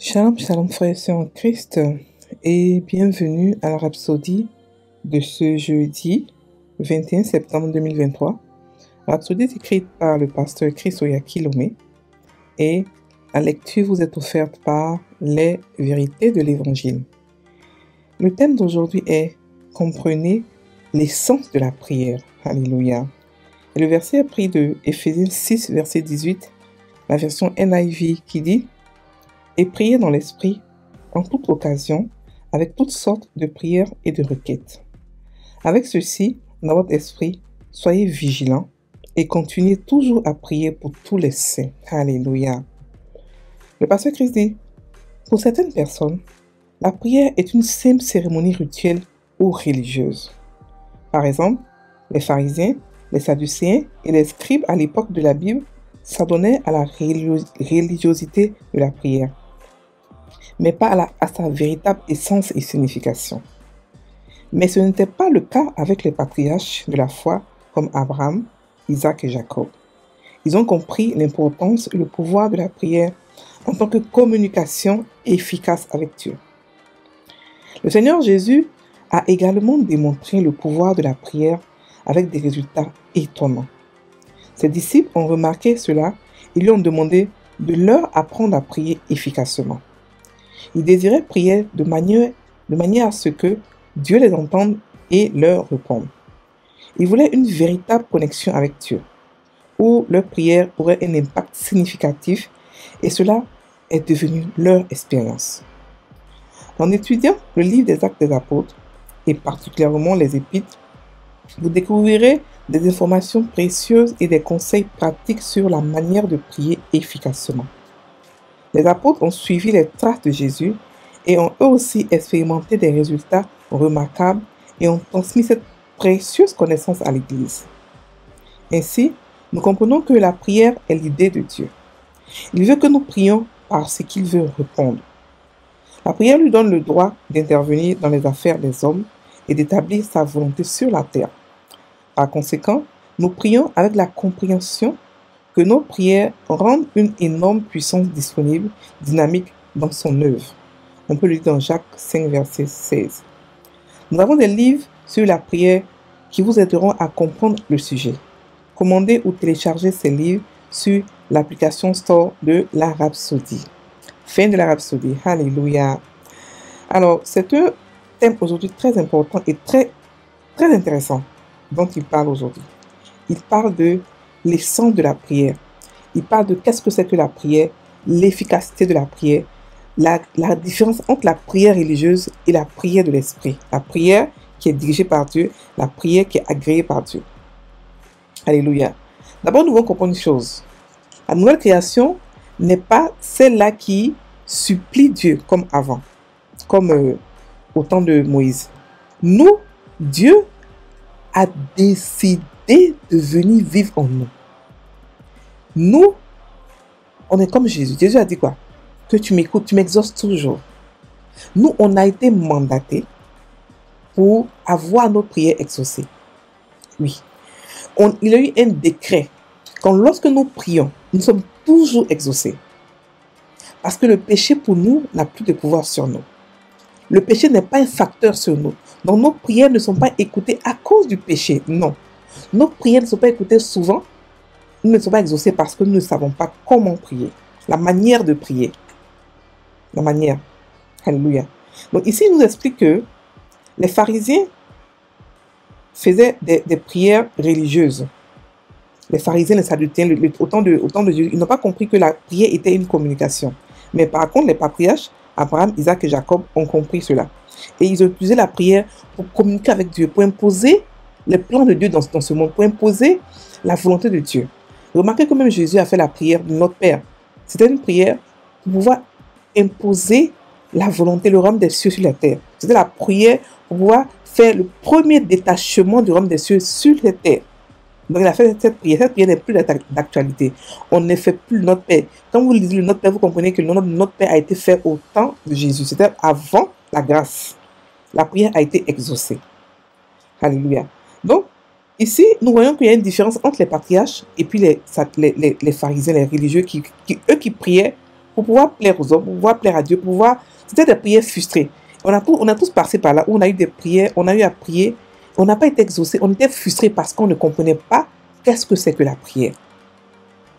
Shalom, shalom frères et sœurs en Christ et bienvenue à la Rhapsodie de ce jeudi 21 septembre 2023. La Rhapsodie est écrite par le pasteur Chris Oyakilome et la lecture vous est offerte par les vérités de l'Évangile. Le thème d'aujourd'hui est « Comprenez l'essence de la prière ». Alléluia. Et le verset est pris de Éphésiens 6, verset 18, la version NIV qui dit « Et priez dans l'esprit en toute occasion, avec toutes sortes de prières et de requêtes. Avec ceci, dans votre esprit, soyez vigilants et continuez toujours à prier pour tous les saints. » Alléluia. Le pasteur Christ dit, pour certaines personnes, la prière est une simple cérémonie rituelle ou religieuse. Par exemple, les pharisiens, les sadducéens et les scribes à l'époque de la Bible s'adonnaient à la religiosité de la prière, mais pas à sa véritable essence et signification. Mais ce n'était pas le cas avec les patriarches de la foi comme Abraham, Isaac et Jacob. Ils ont compris l'importance et le pouvoir de la prière en tant que communication efficace avec Dieu. Le Seigneur Jésus a également démontré le pouvoir de la prière avec des résultats étonnants. Ses disciples ont remarqué cela et lui ont demandé de leur apprendre à prier efficacement. Ils désiraient prier de manière à ce que Dieu les entende et leur réponde. Ils voulaient une véritable connexion avec Dieu, où leur prière aurait un impact significatif, et cela est devenu leur expérience. En étudiant le livre des Actes des Apôtres, et particulièrement les Épîtres, vous découvrirez des informations précieuses et des conseils pratiques sur la manière de prier efficacement. Les apôtres ont suivi les traces de Jésus et ont eux aussi expérimenté des résultats remarquables et ont transmis cette précieuse connaissance à l'Église. Ainsi, nous comprenons que la prière est l'idée de Dieu. Il veut que nous prions par ce qu'il veut répondre. La prière lui donne le droit d'intervenir dans les affaires des hommes et d'établir sa volonté sur la terre. Par conséquent, nous prions avec la compréhension que nos prières rendent une énorme puissance disponible, dynamique dans son œuvre. On peut le lire dans Jacques 5, verset 16. Nous avons des livres sur la prière qui vous aideront à comprendre le sujet. Commandez ou téléchargez ces livres sur l'application Store de la Rhapsodie. Fin de la Rhapsodie. Alléluia. Alors, c'est un thème aujourd'hui très important et très intéressant dont il parle aujourd'hui. Il parle de l'essence de la prière. Il parle de qu'est-ce que c'est que la prière, l'efficacité de la prière, la différence entre la prière religieuse et la prière de l'esprit. La prière qui est dirigée par Dieu, la prière qui est agréée par Dieu. Alléluia. D'abord, nous devons comprendre une chose. La nouvelle création n'est pas celle-là qui supplie Dieu comme avant, comme au temps de Moïse. Nous, Dieu a décidé de venir vivre en nous. Nous, on est comme Jésus. Jésus a dit quoi? Que tu m'écoutes, tu m'exauces toujours. Nous, on a été mandatés pour avoir nos prières exaucées. Oui. Il y a eu un décret. Quand lorsque nous prions, nous sommes toujours exaucés. Parce que le péché pour nous n'a plus de pouvoir sur nous. Le péché n'est pas un facteur sur nous. Donc nos prières ne sont pas écoutées à cause du péché. Non. Nos prières ne sont pas écoutées souvent. Nous ne sommes pas exaucés parce que nous ne savons pas comment prier. La manière de prier. La manière. Alléluia. Donc ici, il nous explique que les pharisiens faisaient des prières religieuses. Les pharisiens, les sadducéens, au temps de Jésus, ils n'ont pas compris que la prière était une communication. Mais par contre, les patriarches, Abraham, Isaac et Jacob, ont compris cela. Et ils ont utilisé la prière pour communiquer avec Dieu, pour imposer les plans de Dieu dans ce monde, pour imposer la volonté de Dieu. Remarquez que même Jésus a fait la prière de notre Père. C'était une prière pour pouvoir imposer la volonté, le royaume des cieux sur la terre. C'était la prière pour pouvoir faire le premier détachement du royaume des cieux sur la terre. Donc il a fait cette prière. Cette prière n'est plus d'actualité. On ne fait plus le Notre Père. Quand vous lisez le Notre Père, vous comprenez que le Notre Père a été fait au temps de Jésus. C'était avant la grâce. La prière a été exaucée. Alléluia. Donc, ici, nous voyons qu'il y a une différence entre les patriarches et puis les pharisiens, les religieux, qui priaient pour pouvoir plaire aux hommes, pour pouvoir plaire à Dieu, pour pouvoir... C'était des prières frustrées. On a tous passé par là où on a eu des prières, on a eu à prier, on n'a pas été exaucé, on était frustré parce qu'on ne comprenait pas qu'est-ce que c'est que la prière.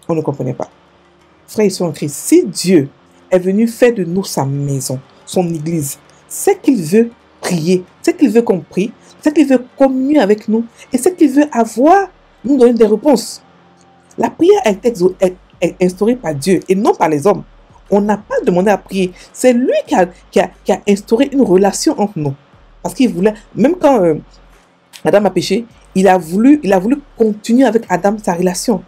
On ne comprenait pas. Frères et sœurs en Christ, si Dieu est venu faire de nous sa maison, son église, c'est qu'il veut prier, c'est qu'il veut qu'on prie, c'est qu'il veut communier avec nous et c'est qu'il veut nous donner des réponses. La prière est instaurée par Dieu et non par les hommes. On n'a pas demandé à prier. C'est lui qui a instauré une relation entre nous. Parce qu'il voulait, même quand Adam a péché, il a voulu continuer avec Adam sa relation.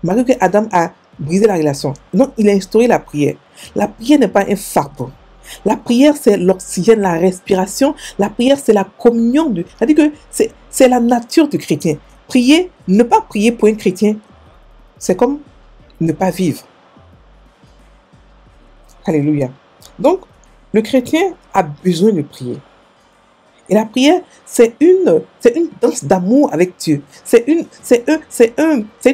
Malgré que Adam a brisé la relation. Donc, il a instauré la prière. La prière n'est pas un fardeau. La prière, c'est l'oxygène, la respiration. La prière, c'est la communion. C'est-à-dire que c'est la nature du chrétien. Prier, ne pas prier pour un chrétien, c'est comme ne pas vivre. Alléluia. Donc, le chrétien a besoin de prier. Et la prière, c'est une danse d'amour avec Dieu. C'est une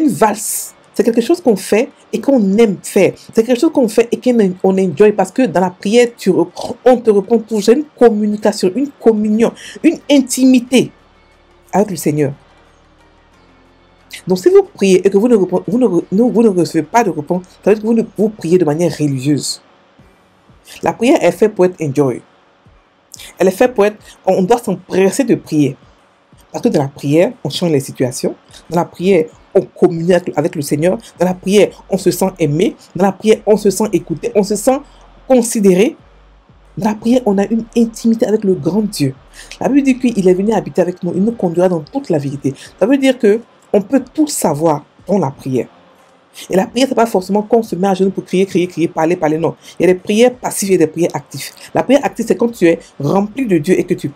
valse. C'est quelque chose qu'on fait et qu'on aime faire. C'est quelque chose qu'on fait et qu'on enjoy parce que dans la prière, on te répond toujours. Une communication, une communion, une intimité avec le Seigneur. Donc, si vous priez et que vous ne recevez pas de réponse, ça veut dire que vous priez de manière religieuse. La prière est faite pour être enjoy. Elle est faite pour être... On doit s'empresser de prier. Parce que dans la prière, on change les situations. Dans la prière, on communie avec le Seigneur. Dans la prière, on se sent aimé. Dans la prière, on se sent écouté. On se sent considéré. Dans la prière, on a une intimité avec le grand Dieu. La Bible dit qu'il est venu habiter avec nous. Il nous conduira dans toute la vérité. Ça veut dire que on peut tout savoir dans la prière. Et la prière, ce n'est pas forcément qu'on se met à genoux pour crier, parler, non. Il y a des prières passives et des prières actives. La prière active, c'est quand tu es rempli de Dieu et que tu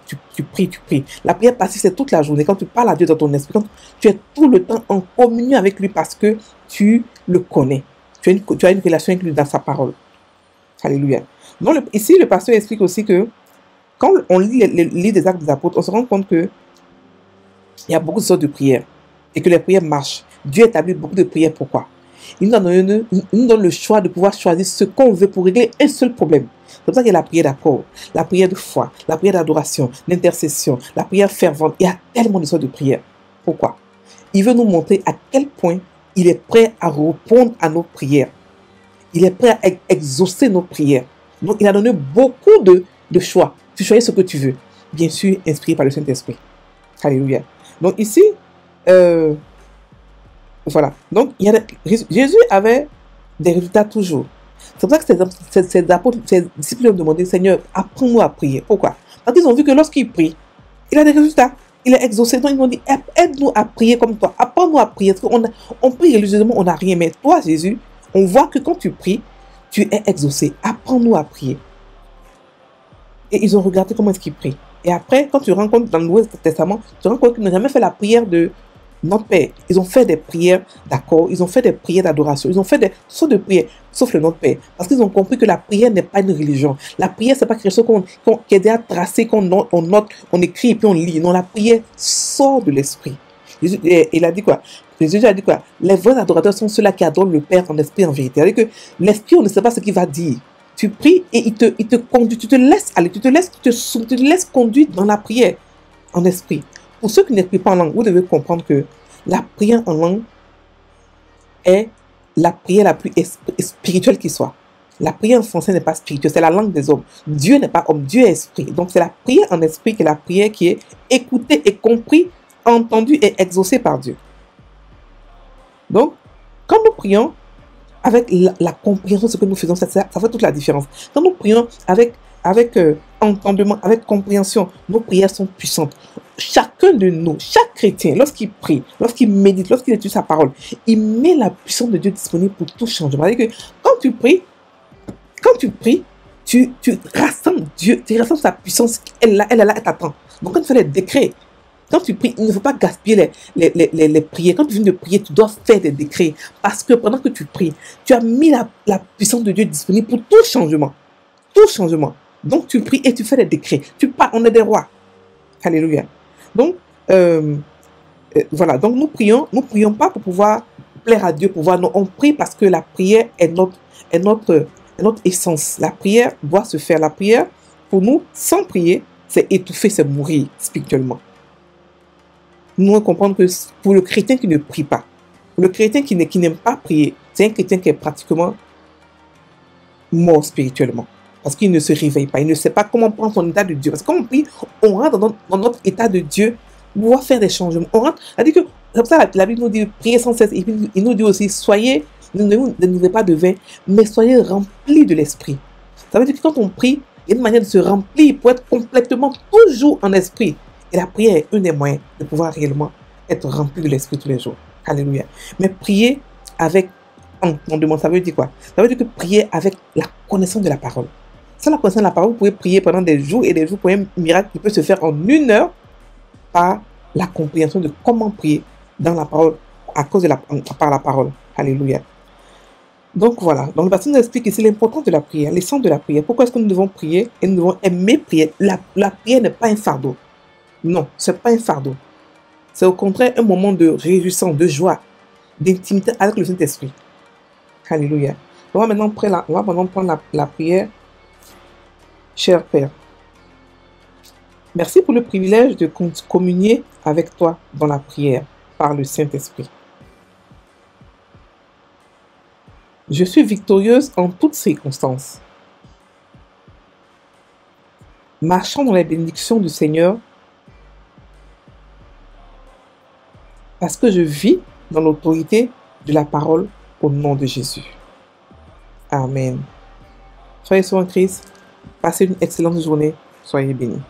pries. La prière passive, c'est toute la journée. Quand tu parles à Dieu dans ton esprit, quand tu es tout le temps en communion avec lui parce que tu le connais. Tu as une relation avec lui dans sa parole. Alléluia. Donc, ici, le pasteur explique aussi que quand on lit les livres des Actes des Apôtres, on se rend compte qu'il y a beaucoup de sortes de prières et que les prières marchent. Dieu établit beaucoup de prières. Pourquoi? Il nous donne le choix de pouvoir choisir ce qu'on veut pour régler un seul problème. C'est pour ça qu'il y a la prière d'accord, la prière de foi, la prière d'adoration, l'intercession, la prière fervente. Il y a tellement de sortes de prières. Pourquoi? Il veut nous montrer à quel point il est prêt à répondre à nos prières. Il est prêt à exaucer nos prières. Donc, il a donné beaucoup de choix. Tu choisis ce que tu veux. Bien sûr, inspiré par le Saint-Esprit. Alléluia. Donc, ici, voilà. Donc, Jésus avait des résultats toujours. C'est pour ça que ses disciples ont demandé, Seigneur, apprends-nous à prier. Pourquoi? Parce qu'ils ont vu que lorsqu'il prie, il a des résultats. Il est exaucé. Donc, ils ont dit, aide-nous à prier comme toi. Apprends-nous à prier. Parce on prie religieusement, on n'a rien. Mais toi, Jésus, on voit que quand tu pries, tu es exaucé. Apprends-nous à prier. Et ils ont regardé comment est-ce qu'ils prient. Et après, quand tu rencontres dans le Nouveau Testament, tu rends compte qu'ils n'ont jamais fait la prière de notre Père. Ils ont fait des prières d'accord, ils ont fait des prières d'adoration, ils ont fait des sortes de prières, sauf le Notre Père. Parce qu'ils ont compris que la prière n'est pas une religion. La prière, c'est pas quelque chose qui est déjà tracé, qu'on note, on écrit et puis on lit. Non, la prière sort de l'esprit. Il a dit quoi? Jésus a dit quoi? Les vrais adorateurs sont ceux-là qui adorent le Père en esprit, en vérité. C'est-à-dire que l'esprit, on ne sait pas ce qu'il va dire. Tu pries et il te conduit, tu te laisses aller, tu te laisses conduire dans la prière en esprit. Pour ceux qui ne prient pas en langue, vous devez comprendre que la prière en langue est la prière la plus spirituelle qui soit. La prière en français n'est pas spirituelle, c'est la langue des hommes. Dieu n'est pas homme, Dieu est esprit. Donc c'est la prière en esprit qui est la prière qui est écoutée et comprise, entendue et exaucée par Dieu. Donc, quand nous prions avec la compréhension de ce que nous faisons, ça fait toute la différence. Quand nous prions avec entendement, avec compréhension, nos prières sont puissantes. Chacun de nous, chaque chrétien, lorsqu'il prie, lorsqu'il médite, lorsqu'il étudie sa parole, il met la puissance de Dieu disponible pour tout changement. C'est-à-dire que quand tu pries, tu rassembles Dieu, tu rassembles sa puissance, elle est là, elle t'attend. Donc quand tu fais les décrets, quand tu pries, il ne faut pas gaspiller les prières. Quand tu viens de prier, tu dois faire des décrets. Parce que pendant que tu pries, tu as mis la puissance de Dieu disponible pour tout changement. Tout changement. Donc tu pries et tu fais des décrets. Tu parles, on est des rois. Alléluia. Donc, voilà. Donc nous prions pas pour pouvoir plaire à Dieu, non, on prie parce que la prière est notre notre essence. La prière doit se faire. La prière, pour nous, sans prier, c'est étouffer, c'est mourir spirituellement. Nous devons comprendre que pour le chrétien qui ne prie pas, pour le chrétien qui n'aime pas prier, c'est un chrétien qui est pratiquement mort spirituellement. Parce qu'il ne se réveille pas, il ne sait pas comment prendre son état de Dieu. Parce que quand on prie, on rentre dans notre état de Dieu pour pouvoir faire des changements. On rentre, c'est-à-dire que, comme ça, la Bible nous dit prier sans cesse. Et puis, il nous dit aussi, soyez, ne vous pas de vin, mais soyez remplis de l'esprit. Ça veut dire que quand on prie, il y a une manière de se remplir pour être complètement toujours en esprit. Et la prière est un des moyens de pouvoir réellement être rempli de l'esprit tous les jours. Alléluia. Mais prier avec entendement, ça veut dire quoi? Ça veut dire que prier avec la connaissance de la parole. Sans la connaissance de la parole, vous pouvez prier pendant des jours et des jours pour un miracle qui peut se faire en 1 heure par la compréhension de comment prier dans la parole, à cause de par la parole. Alléluia. Donc voilà, donc le pasteur nous explique ici l'importance de la prière, l'essence de la prière. Pourquoi est-ce que nous devons prier et nous devons aimer prier? La prière n'est pas un fardeau. Non, ce n'est pas un fardeau. C'est au contraire un moment de réjouissance, de joie, d'intimité avec le Saint-Esprit. Alléluia. On va maintenant prendre la prière. Cher Père, merci pour le privilège de communier avec toi dans la prière par le Saint-Esprit. Je suis victorieuse en toutes circonstances. Marchant dans les bénédictions du Seigneur, parce que je vis dans l'autorité de la parole au nom de Jésus. Amen. Soyez sur en Christ. Passez une excellente journée. Soyez bénis.